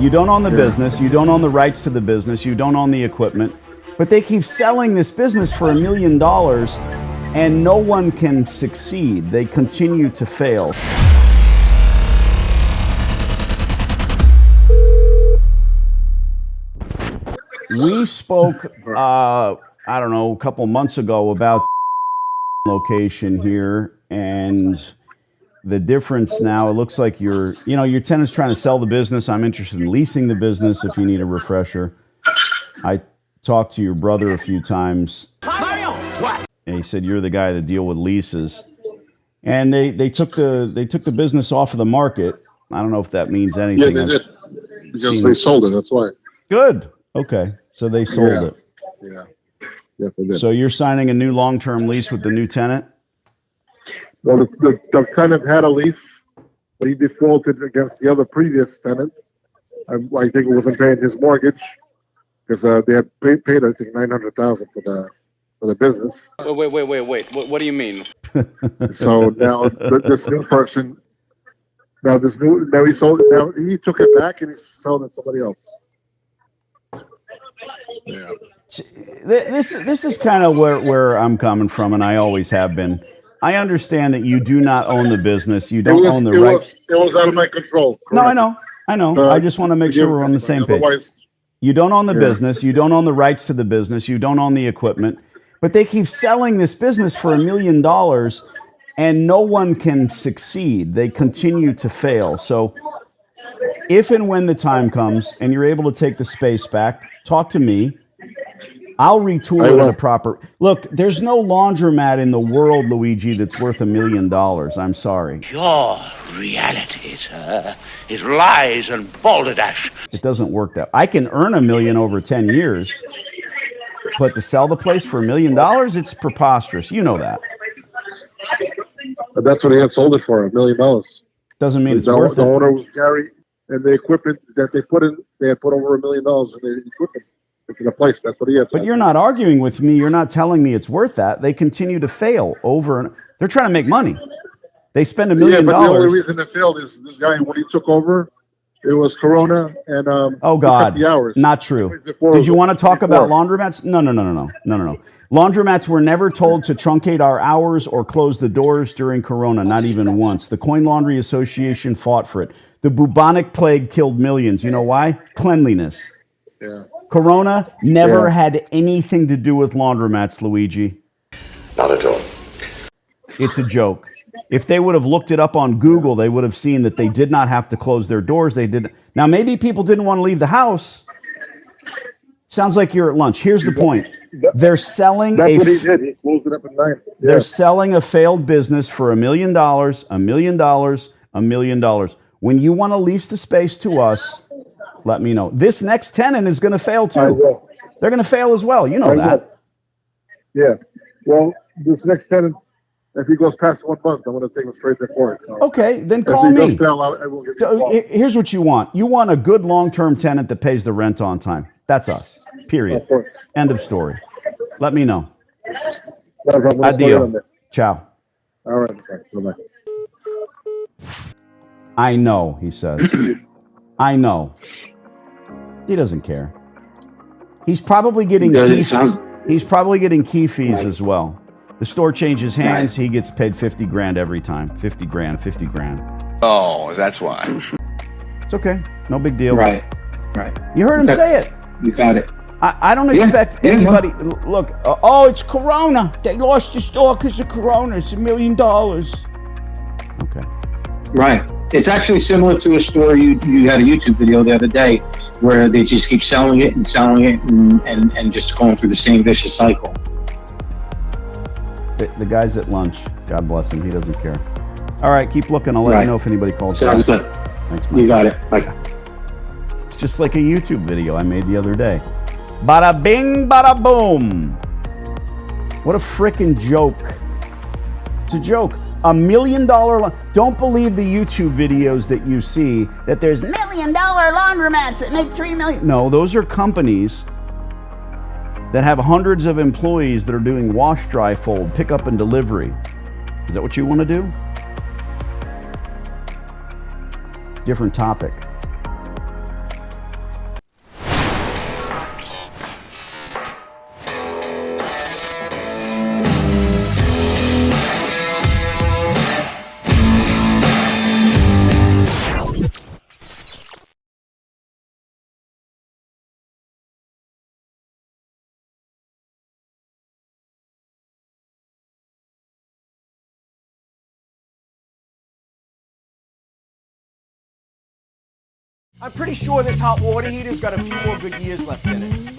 You don't own the business. You don't own the rights to the business. You don't own the equipment. But they keep selling this business for $1 million, and no one can succeed. They continue to fail. We spoke, I don't know, a couple months ago about location here, and the difference now, it looks like your tenant's trying to sell the business. I'm interested in leasing the business if you need a refresher. I talked to your brother a few times. And he said you're the guy to deal with leases. And they took the business off of the market. I don't know if that means anything. Yeah, they did. Because they sold it, that's why. Good. Okay. So they sold it. Yeah. Yes, they did. So you're signing a new long-term lease with the new tenant? Well, the tenant had a lease, but he defaulted against the other previous tenant. I think it wasn't paying his mortgage because they had paid I think $900,000 for the business. Wait. What do you mean? So now this new person, now he sold it. Now he took it back and he's selling it to somebody else. Yeah. This is kind of where I'm coming from, and I always have been. I understand that you do not own the business. You don't own the right. It was out of my control. Correct? No, I know. I just want to make sure we're on the same page. You don't own the business. You don't own the rights to the business. You don't own the equipment. But they keep selling this business for $1 million, and no one can succeed. They continue to fail. So if and when the time comes and you're able to take the space back, talk to me. I'll retool it in a proper... Look, there's no laundromat in the world, Luigi, that's worth $1 million. I'm sorry. Your reality, sir, is lies and balderdash. It doesn't work that... I can earn $1 million over 10 years, but to sell the place for $1 million, it's preposterous. You know that. But that's what he had sold it for, $1 million. Doesn't mean it's worth it. The owner was Gary, and the equipment that they put in, they had put over $1 million in the equipment. It's in a place. That's what he had. But you're not arguing with me. You're not telling me it's worth that. They continue to fail over and they're trying to make money. They spend $1 million. Yeah, but the only reason it failed is this guy, when he took over, it was Corona and oh God, the hours. Not true. Did you want to talk about laundromats? No. Laundromats were never told to truncate our hours or close the doors during Corona, not even once. The Coin Laundry Association fought for it. The bubonic plague killed millions. You know why? Cleanliness. Yeah. Corona never had anything to do with laundromats, Luigi. Not at all. It's a joke. If they would have looked it up on Google, they would have seen that they did not have to close their doors. They did. Now, maybe people didn't want to leave the house. Sounds like you're at lunch. Here's the point. They're selling That's what he did. He closed it up at 9. Yeah. They're selling a failed business for $1 million, $1 million, $1 million. When you want to lease the space to us, let me know. This next tenant is going to fail too. They're going to fail as well. You know that. Yeah. Well, this next tenant, if he goes past 1 month, I'm going to take him straight to court. So okay, then call me. Here's what you want. You want a good long-term tenant that pays the rent on time. That's us. Period. End of story. Let me know. Adio. Ciao. All right. Okay. Bye-bye. I know, he says. I know. He doesn't care. He's probably getting he's probably getting key fees as well. The store changes hands, he gets paid 50 grand every time. 50 grand. Oh, that's why. It's okay. No big deal. Right. You heard him say it. You got it. I don't expect anybody... Look, it's Corona. They lost the store because of Corona. It's $1 million. Okay. Right. It's actually similar to a story you had a YouTube video the other day where they just keep selling it and just going through the same vicious cycle. The guy's at lunch. God bless him. He doesn't care. All right, keep looking. I'll let you know if anybody calls. Sounds good. Thanks, Mike. You got it. Bye. It's just like a YouTube video I made the other day. Bada bing, bada boom. What a frickin' joke. It's a joke. $1 million. Don't believe the YouTube videos that you see that there's $1 million laundromats that make $3 million. No, those are companies that have hundreds of employees that are doing wash, dry, fold, pickup, and delivery. Is that what you want to do? Different topic. I'm pretty sure this hot water heater's got a few more good years left in it.